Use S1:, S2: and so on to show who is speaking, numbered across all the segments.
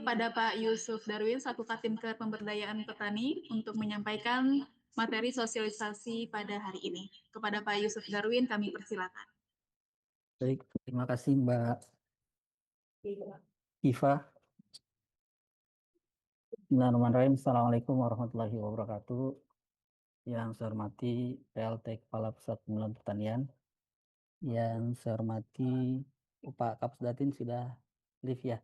S1: kepada Pak Yusuf Darwin, selaku Katimker Pemberdayaan Petani, untuk menyampaikan materi sosialisasi pada hari ini. Kepada Pak Yusuf Darwin, kami persilakan.
S2: Baik, terima kasih Mbak Iva. Bismillahirrahmanirrahim. Assalamualaikum warahmatullahi wabarakatuh. Yang saya hormati PLT Kepala Pusat Pengembangan Pertanian. Yang saya hormati Pak Kapsdatin sudah live ya.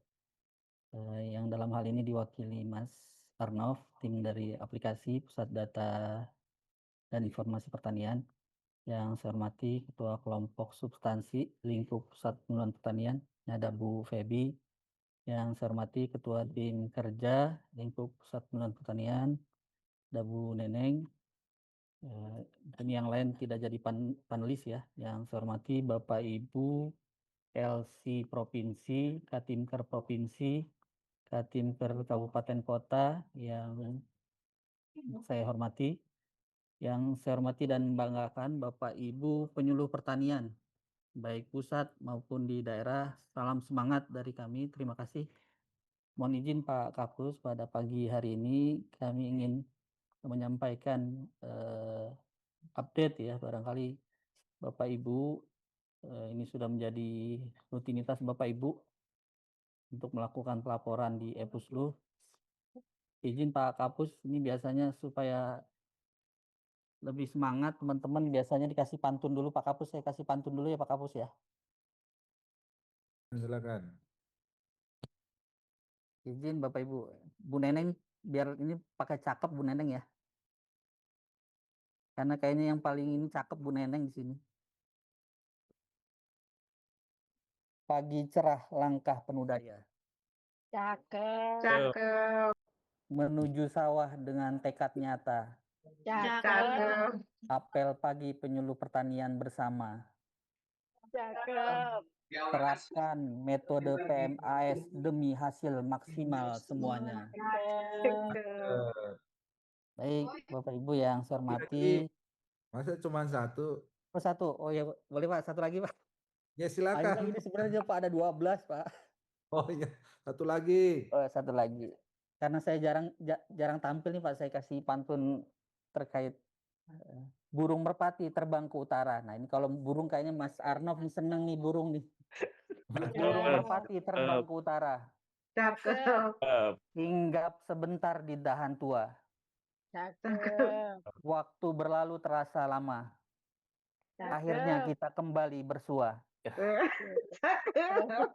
S2: Yang dalam hal ini diwakili Mas Arnov, tim dari aplikasi Pusat Data dan Informasi Pertanian. Yang saya hormati Ketua Kelompok Substansi Lingkup Pusat Pengembangan Pertanian, ada Bu Febi. Yang saya hormati Ketua Tim Kerja Lingkup Pusat Pengembangan Pertanian, ada Bu Neneng. Dan yang lain tidak jadi panelis ya. Yang saya hormati Bapak Ibu LC Provinsi, Katimker Provinsi, Katimker Kabupaten Kota yang saya hormati. Yang saya hormati dan banggakan Bapak Ibu penyuluh pertanian, baik pusat maupun di daerah. Salam semangat dari kami. Terima kasih. Mohon izin Pak Kapus, pada pagi hari ini kami ingin menyampaikan update ya, barangkali Bapak Ibu ini sudah menjadi rutinitas Bapak Ibu untuk melakukan pelaporan di Epuslu. Izin Pak Kapus, ini biasanya supaya lebih semangat teman-teman biasanya dikasih pantun dulu Pak Kapus. Saya kasih pantun dulu ya Pak Kapus ya.
S3: Silakan.
S2: Izin Bapak Ibu. Bu Neneng biar ini pakai cakep Bu Neneng ya. Karena kayaknya yang paling ini cakep Bu Neneng di sini. Pagi cerah langkah penuh daya.
S4: Cakep.
S1: Cakep.
S2: Menuju sawah dengan tekad nyata.
S4: Cakep.
S2: Apel pagi penyuluh pertanian bersama.
S4: Cakep.
S2: Terapkan metode PMAS demi hasil maksimal semuanya.
S4: Cakep.
S2: Baik, Bapak Ibu yang saya hormati.
S3: Masa cuma satu?
S2: Oh, satu. Oh ya, boleh Pak, satu lagi Pak.
S3: Ya
S2: Ini
S3: silakan.
S2: sebenarnya Pak ada 12 Pak.
S3: Oh iya, satu lagi.
S2: Oh, satu lagi. Karena saya jarang tampil nih Pak, saya kasih pantun terkait burung merpati terbang ke utara. Nah ini kalau burung kayaknya Mas Arnov nih seneng nih burung nih. Burung merpati terbang ke utara.
S4: Cakep.
S2: Hinggap sebentar di dahan tua.
S4: Cakep.
S2: Waktu berlalu terasa lama. Akhirnya kita kembali bersua.
S4: Cakep.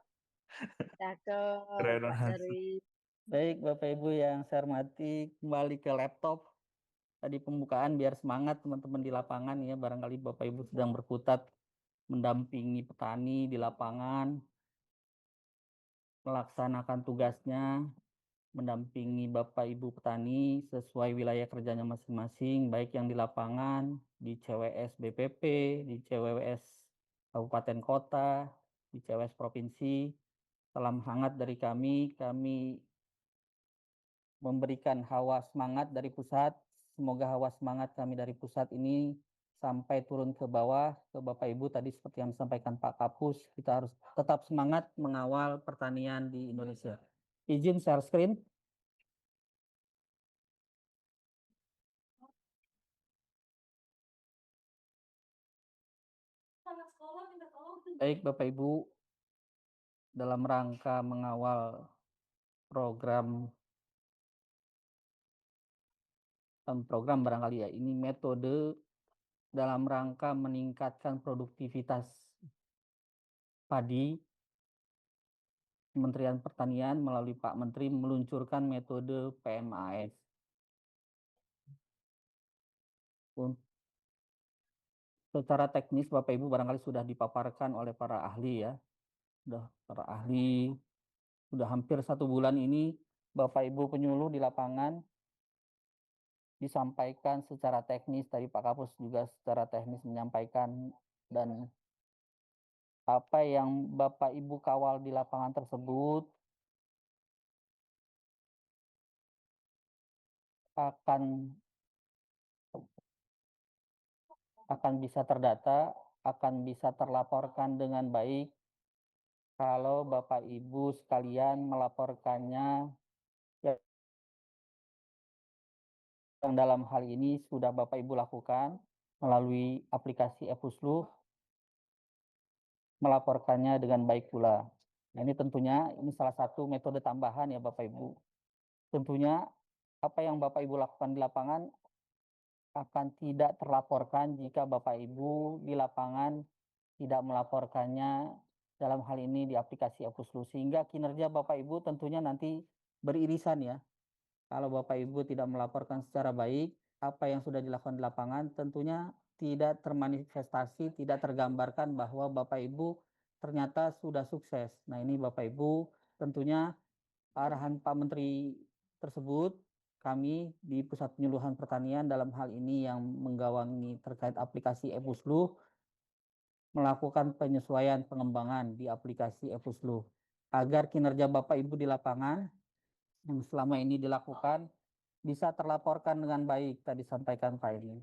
S4: Cakep. Pak Darwin.
S2: Baik Bapak Ibu yang saya hormati, kembali ke laptop. Tadi pembukaan biar semangat teman-teman di lapangan ya. Barangkali Bapak Ibu sedang berkutat mendampingi petani di lapangan, melaksanakan tugasnya, mendampingi Bapak Ibu petani sesuai wilayah kerjanya masing-masing, baik yang di lapangan, di CWS BPP, di CWS Kabupaten Kota, di CWS Provinsi. Salam hangat dari kami memberikan hawa semangat dari pusat. Semoga hawa semangat kami dari pusat ini sampai turun ke bawah, ke Bapak Ibu tadi seperti yang disampaikan Pak Kapus, kita harus tetap semangat mengawal pertanian di Indonesia. Izin share screen. Baik Bapak Ibu, dalam rangka mengawal program barangkali ya, ini metode dalam rangka meningkatkan produktivitas padi. Kementerian Pertanian melalui Pak Menteri meluncurkan metode PMAS. Secara teknis Bapak Ibu barangkali sudah dipaparkan oleh para ahli ya. Para ahli sudah hampir 1 bulan ini Bapak Ibu penyuluh di lapangan disampaikan secara teknis, tadi Pak Kapus juga secara teknis menyampaikan, dan apa yang Bapak Ibu kawal di lapangan tersebut akan bisa terdata, akan bisa terlaporkan dengan baik kalau Bapak Ibu sekalian melaporkannya yang dalam hal ini sudah Bapak Ibu lakukan melalui aplikasi ePuslu, melaporkannya dengan baik pula. Nah, ini tentunya ini salah satu metode tambahan ya Bapak Ibu. Tentunya apa yang Bapak Ibu lakukan di lapangan akan tidak terlaporkan jika Bapak Ibu di lapangan tidak melaporkannya dalam hal ini di aplikasi ePuslu, sehingga kinerja Bapak Ibu tentunya nanti beririsan ya. Kalau Bapak Ibu tidak melaporkan secara baik, apa yang sudah dilakukan di lapangan tentunya tidak termanifestasi, tidak tergambarkan bahwa Bapak Ibu ternyata sudah sukses. Nah, ini Bapak Ibu tentunya arahan Pak Menteri tersebut, kami di Pusat Penyuluhan Pertanian dalam hal ini yang menggawangi terkait aplikasi ePuslu melakukan penyesuaian pengembangan di aplikasi ePuslu agar kinerja Bapak Ibu di lapangan yang selama ini dilakukan bisa terlaporkan dengan baik, tadi sampaikan Pak ini.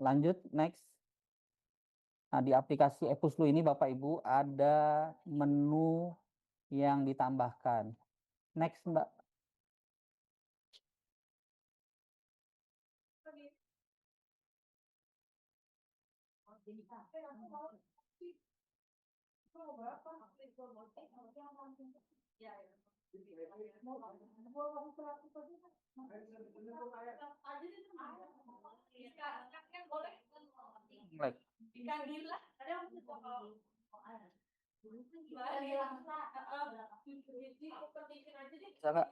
S2: Lanjut, next. Nah, di aplikasi ePuslu ini Bapak Ibu ada menu yang ditambahkan. Next, Mbak. Like. Bisa nggak?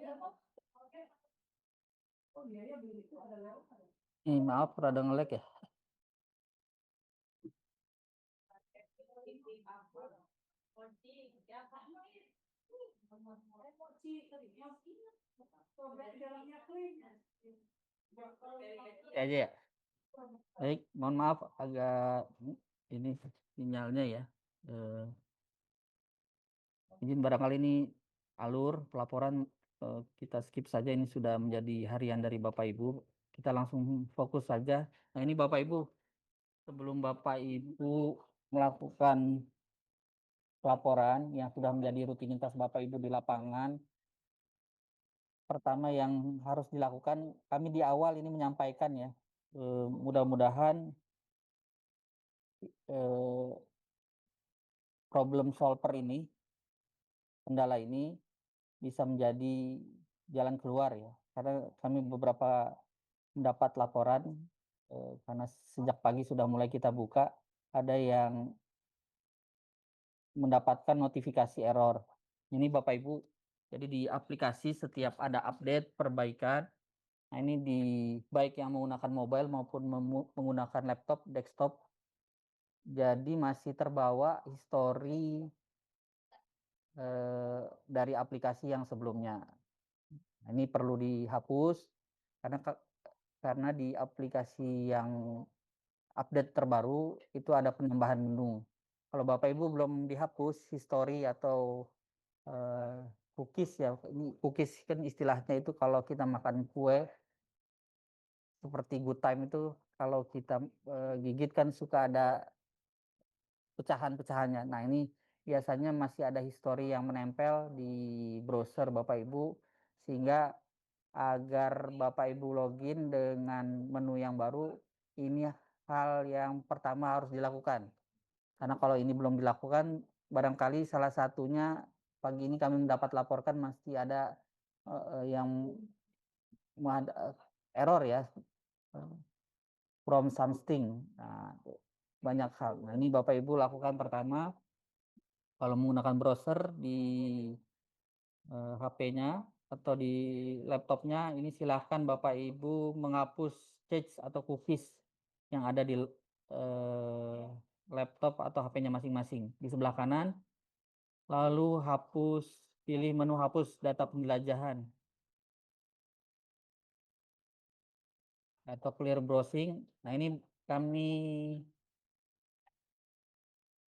S2: Maaf, rada nge-lag ya. Aja ya. Baik, mohon maaf agak ini sinyalnya ya. Izin barangkali ini alur pelaporan kita skip saja, ini sudah menjadi harian dari Bapak Ibu. Kita langsung fokus saja. Nah, ini Bapak Ibu, sebelum Bapak Ibu melakukan laporan yang sudah menjadi rutinitas Bapak Ibu di lapangan, pertama yang harus dilakukan, kami di awal ini menyampaikan ya, mudah-mudahan problem solver ini, kendala ini bisa menjadi jalan keluar ya. Karena kami beberapa mendapat laporan, karena sejak pagi sudah mulai kita buka, ada yang mendapatkan notifikasi error. Ini Bapak Ibu, jadi di aplikasi setiap ada update perbaikan, nah ini di baik yang menggunakan mobile maupun menggunakan laptop, desktop, jadi masih terbawa histori dari aplikasi yang sebelumnya. Nah, ini perlu dihapus karena di aplikasi yang update terbaru itu ada penambahan menu. Kalau Bapak Ibu belum dihapus history atau cookies ya, ini cookies kan istilahnya itu kalau kita makan kue seperti good time itu kalau kita gigit kan suka ada pecahan-pecahannya. Nah, ini biasanya masih ada histori yang menempel di browser Bapak Ibu, sehingga agar Bapak Ibu login dengan menu yang baru, ini hal yang pertama harus dilakukan. Karena kalau ini belum dilakukan, barangkali salah satunya pagi ini kami mendapat laporkan masih ada yang error ya, from something. Nah, banyak hal. Nah, ini Bapak Ibu lakukan pertama, kalau menggunakan browser di HP-nya atau di laptopnya, ini silahkan Bapak Ibu menghapus cache atau cookies yang ada di laptop atau HP-nya masing-masing. Di sebelah kanan, lalu pilih menu hapus data penjelajahan atau clear browsing. Nah, ini kami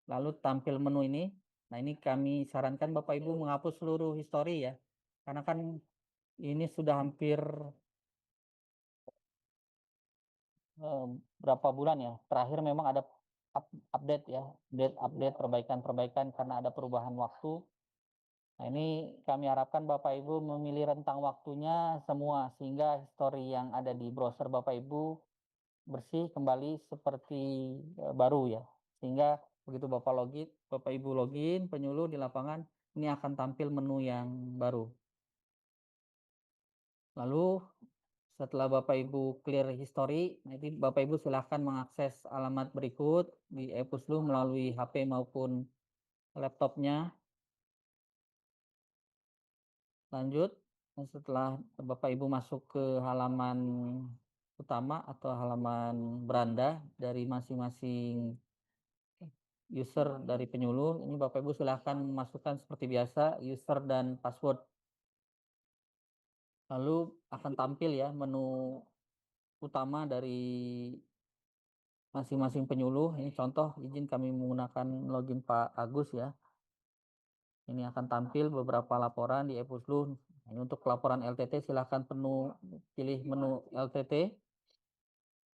S2: lalu tampil menu ini. Nah, ini kami sarankan Bapak Ibu menghapus seluruh histori ya. Karena kan ini sudah hampir berapa bulan ya. Terakhir memang ada update ya, update perbaikan karena ada perubahan waktu. Nah, ini kami harapkan Bapak Ibu memilih rentang waktunya semua sehingga histori yang ada di browser Bapak Ibu bersih kembali seperti baru ya. Sehingga begitu Bapak Ibu login penyuluh di lapangan, ini akan tampil menu yang baru. Lalu setelah Bapak Ibu clear history, nanti Bapak Ibu silahkan mengakses alamat berikut di ePuslu melalui HP maupun laptopnya. Lanjut, setelah Bapak Ibu masuk ke halaman utama atau halaman beranda dari masing-masing user dari penyuluh, ini Bapak Ibu silahkan masukkan seperti biasa user dan password. Lalu akan tampil ya menu utama dari masing-masing penyuluh. Ini contoh izin kami menggunakan login Pak Agus ya. Ini akan tampil beberapa laporan di ePuslu. Ini untuk laporan LTT silahkan pilih menu LTT.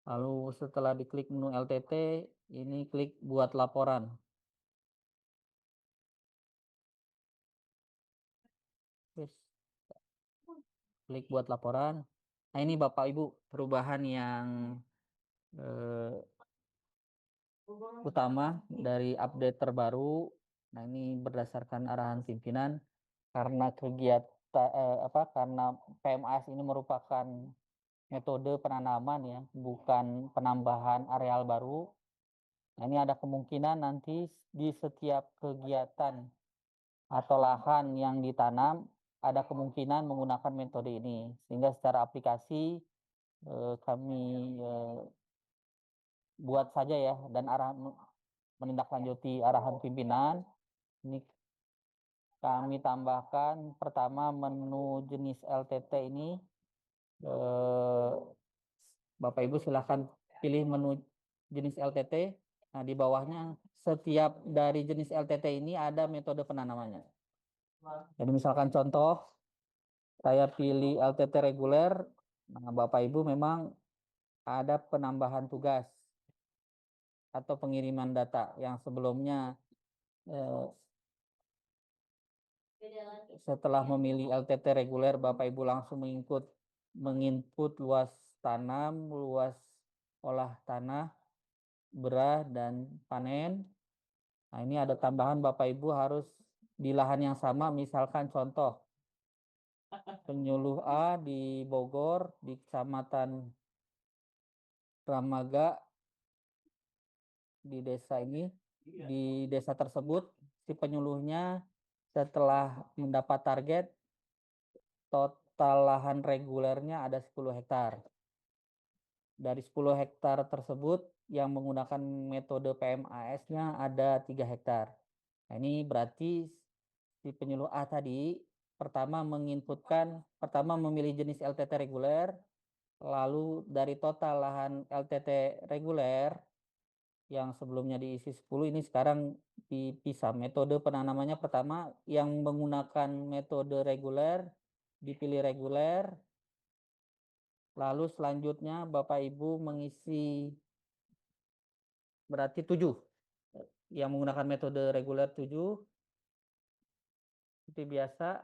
S2: Lalu setelah diklik menu LTT, ini klik buat laporan. Klik buat laporan. Nah ini Bapak Ibu perubahan yang utama dari update terbaru. Nah ini berdasarkan arahan pimpinan karena karena PMAS ini merupakan metode penanaman ya, bukan penambahan areal baru. Nah, ini ada kemungkinan nanti di setiap kegiatan atau lahan yang ditanam ada kemungkinan menggunakan metode ini. Sehingga secara aplikasi kami buat saja ya dan menindaklanjuti arahan pimpinan. Ini kami tambahkan pertama menu jenis LTT ini. Bapak Ibu silahkan pilih menu jenis LTT. Nah, di bawahnya setiap dari jenis LTT ini ada metode penanamannya. Jadi misalkan contoh, saya pilih LTT reguler. Nah, Bapak Ibu memang ada penambahan tugas atau pengiriman data yang sebelumnya setelah memilih LTT reguler, Bapak Ibu langsung menginput luas tanam, luas olah tanah, berah, dan panen. Nah, ini ada tambahan Bapak Ibu harus di lahan yang sama, misalkan contoh penyuluh A di Bogor, di Kecamatan Ramaga, di desa ini, di desa tersebut, si penyuluhnya setelah mendapat target, total lahan regulernya ada 10 hektar. Dari 10 hektar tersebut, yang menggunakan metode PMAS-nya ada 3 hektar. Nah, ini berarti si penyuluh A tadi pertama memilih jenis LTT reguler, lalu dari total lahan LTT reguler yang sebelumnya diisi 10, ini sekarang dipisah. Metode penanamannya pertama yang menggunakan metode reguler, dipilih reguler, lalu selanjutnya Bapak Ibu mengisi berarti 7. Yang menggunakan metode reguler 7. Seperti biasa.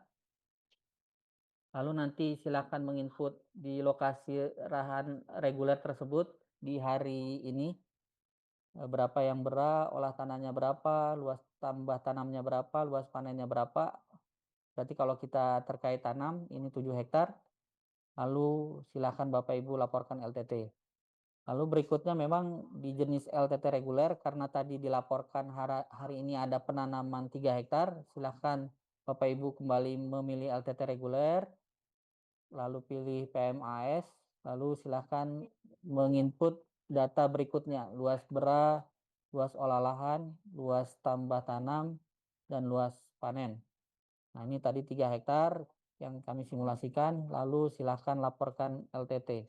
S2: Lalu nanti silakan menginput di lokasi lahan reguler tersebut di hari ini. Berapa yang berah, olah tanahnya berapa, luas tambah tanamnya berapa, luas panennya berapa. Berarti kalau kita terkait tanam, ini 7 hektar. Lalu silakan Bapak Ibu laporkan LTT. Lalu berikutnya memang di jenis LTT reguler, karena tadi dilaporkan hari ini ada penanaman 3 hektar, silakan Bapak Ibu kembali memilih LTT reguler, lalu pilih PMAS, lalu silakan menginput data berikutnya, luas berah, luas olah lahan, luas tambah tanam, dan luas panen. Nah ini tadi 3 hektar yang kami simulasikan, lalu silakan laporkan LTT.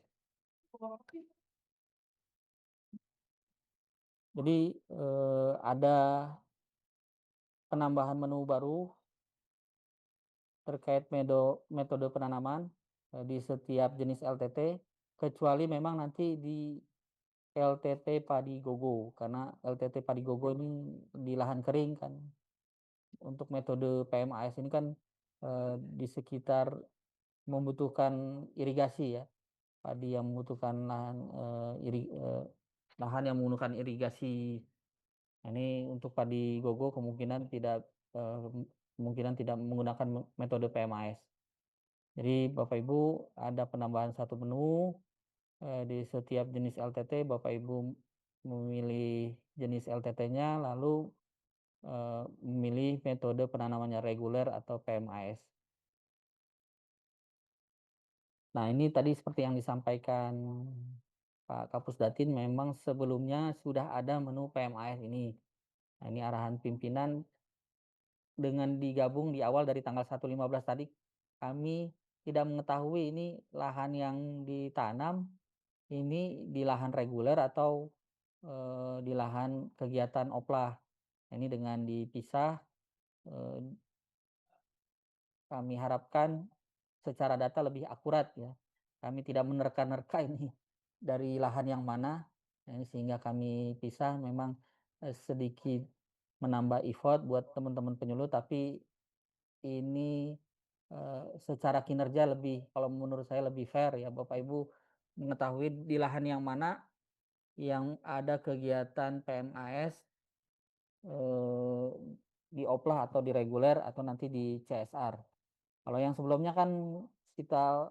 S2: Jadi ada penambahan menu baru terkait metode penanaman di setiap jenis LTT, kecuali memang nanti di LTT Padi Gogo, karena LTT Padi Gogo ini di lahan kering kan. Untuk metode PMAS ini kan di sekitar membutuhkan irigasi ya, padi yang membutuhkan lahan yang menggunakan irigasi. Ini untuk padi gogo kemungkinan tidak menggunakan metode PMAS. Jadi Bapak Ibu ada penambahan satu menu di setiap jenis LTT. Bapak Ibu memilih jenis LTT-nya lalu memilih metode penanamannya reguler atau PMAS. Nah, ini tadi seperti yang disampaikan Pak Kapus Datin, memang sebelumnya sudah ada menu PMAS ini. Nah, ini arahan pimpinan dengan digabung di awal dari tanggal 1.15 tadi, kami tidak mengetahui ini lahan yang ditanam ini di lahan reguler atau di lahan kegiatan oplah. Ini dengan dipisah, kami harapkan secara data lebih akurat ya. Kami tidak menerka-nerka ini dari lahan yang mana, sehingga kami pisah. Memang sedikit menambah effort buat teman-teman penyuluh, tapi ini secara kinerja lebih, kalau menurut saya lebih fair ya, Bapak Ibu mengetahui di lahan yang mana yang ada kegiatan PMAS di oplah atau di reguler atau nanti di CSR. Kalau yang sebelumnya kan kita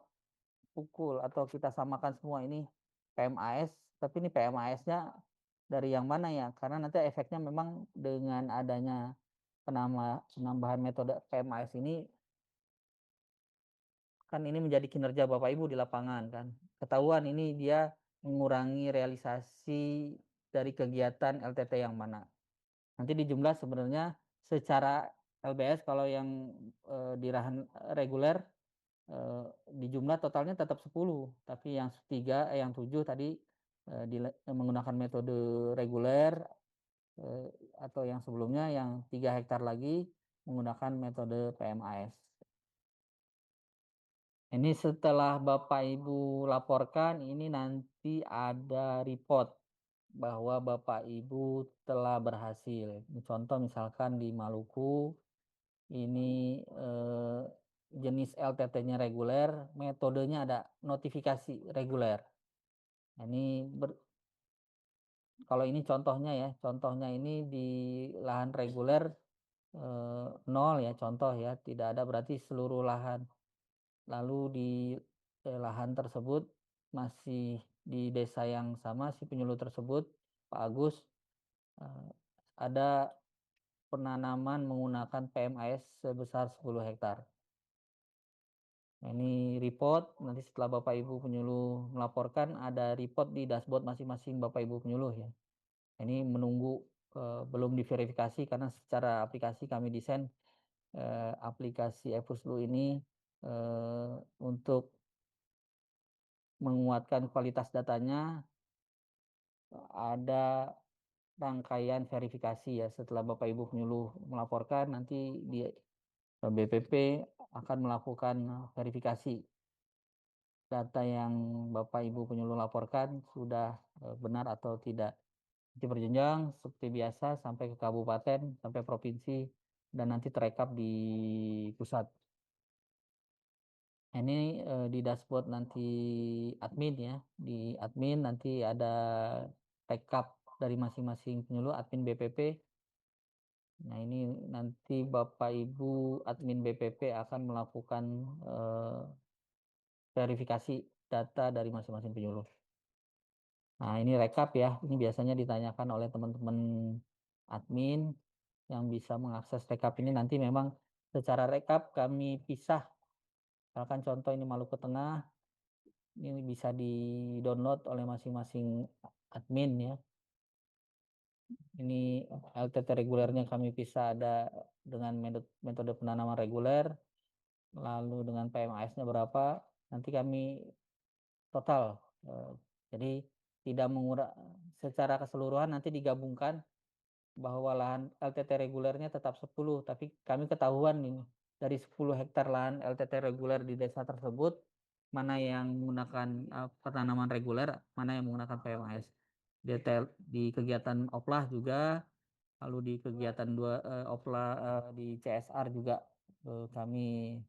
S2: pukul atau kita samakan semua ini PMAS, tapi ini PMAS-nya dari yang mana ya? Karena nanti efeknya memang dengan adanya penambahan metode PMAS ini kan ini menjadi kinerja Bapak Ibu di lapangan kan. Ketahuan ini dia mengurangi realisasi dari kegiatan LTT yang mana. Nanti di jumlah sebenarnya secara LBS kalau yang di lahan reguler di jumlah totalnya tetap 10, tapi yang 7 tadi menggunakan metode reguler atau yang sebelumnya yang 3 hektar lagi menggunakan metode PMAS. Ini setelah Bapak Ibu laporkan, ini nanti ada report bahwa Bapak Ibu telah berhasil. Contoh misalkan di Maluku, ini jenis LTT-nya reguler, metodenya ada notifikasi reguler. Ini kalau ini contohnya ya, contohnya ini di lahan reguler 0 ya, contoh ya, tidak ada berarti seluruh lahan. Lalu di lahan tersebut masih di desa yang sama, si penyuluh tersebut Pak Agus ada penanaman menggunakan PMAS sebesar 10 hektar. Nah, ini report, nanti setelah Bapak Ibu penyuluh melaporkan ada report di dashboard masing-masing Bapak Ibu penyuluh ya. Ini menunggu belum diverifikasi karena secara aplikasi kami desain aplikasi ePuslu ini untuk menguatkan kualitas datanya ada rangkaian verifikasi ya. Setelah Bapak Ibu penyuluh melaporkan, nanti di BPP akan melakukan verifikasi data yang Bapak Ibu penyuluh laporkan sudah benar atau tidak. Nanti berjenjang seperti biasa sampai ke kabupaten, sampai provinsi, dan nanti terekap di pusat. Ini di dashboard nanti admin ya, di admin nanti ada rekap dari masing-masing penyuluh admin BPP. Nah, ini nanti Bapak Ibu admin BPP akan melakukan verifikasi data dari masing-masing penyuluh. Nah, ini rekap ya. Ini biasanya ditanyakan oleh teman-teman admin yang bisa mengakses rekap ini. Nanti memang secara rekap kami pisah. Misalkan contoh ini Maluku Tengah, ini bisa di-download oleh masing-masing admin ya. Ini LTT regulernya kami pisah ada dengan metode penanaman reguler, lalu dengan PMAS-nya berapa, nanti kami total. Jadi tidak secara keseluruhan nanti digabungkan bahwa lahan LTT regulernya tetap 10, tapi kami ketahuan ini dari 10 hektar lahan LTT reguler di desa tersebut mana yang menggunakan penanaman reguler, mana yang menggunakan PMAS. detail di kegiatan oplah juga, lalu di kegiatan oplah di CSR juga kami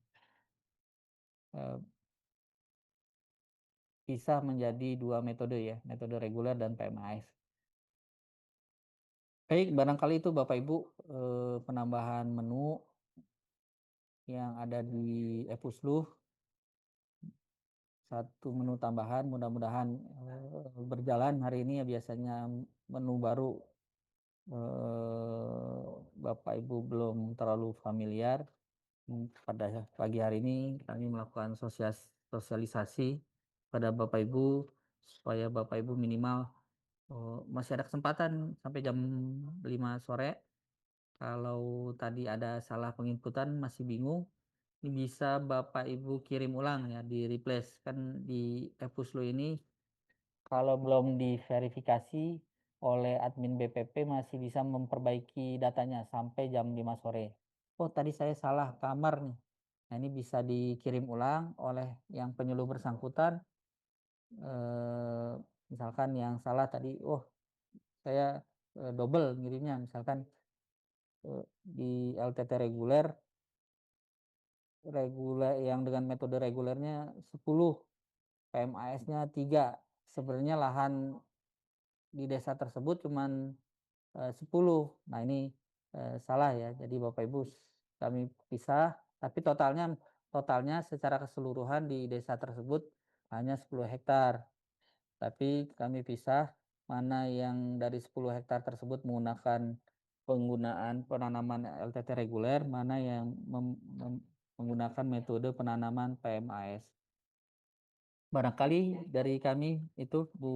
S2: bisa menjadi 2 metode ya, metode reguler dan PMAS. Baik, barangkali itu Bapak Ibu penambahan menu yang ada di Epusluh. Satu menu tambahan, mudah-mudahan berjalan hari ini ya, biasanya menu baru Bapak Ibu belum terlalu familiar. Pada pagi hari ini kami melakukan sosialisasi pada Bapak Ibu supaya Bapak Ibu minimal masih ada kesempatan sampai jam 5 sore. Kalau tadi ada salah penginputan masih bingung, ini bisa Bapak Ibu kirim ulang ya, di replace. Kan di Epuslo ini kalau belum diverifikasi oleh admin BPP masih bisa memperbaiki datanya sampai jam 5 sore. Oh, tadi saya salah kamar nih. Nah, ini bisa dikirim ulang oleh yang penyuluh bersangkutan. Misalkan yang salah tadi, saya double ngirimnya, misalkan di LTT reguler yang dengan metode regulernya 10, PMAS-nya 3. Sebenarnya lahan di desa tersebut cuman 10. Nah, ini salah ya. Jadi Bapak Ibu kami pisah, tapi totalnya secara keseluruhan di desa tersebut hanya 10 hektar. Tapi kami pisah mana yang dari 10 hektar tersebut menggunakan penggunaan penanaman LTT reguler, mana yang menggunakan metode penanaman PMAS. Barangkali dari kami itu Bu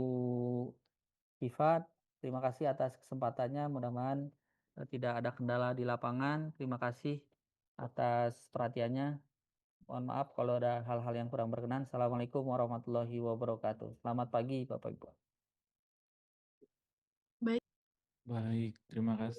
S2: Hifat, terima kasih atas kesempatannya. Mudah-mudahan tidak ada kendala di lapangan. Terima kasih atas perhatiannya. Mohon maaf kalau ada hal-hal yang kurang berkenan. Assalamualaikum warahmatullahi wabarakatuh. Selamat pagi Bapak Ibu.
S1: Baik.
S5: Baik, terima kasih.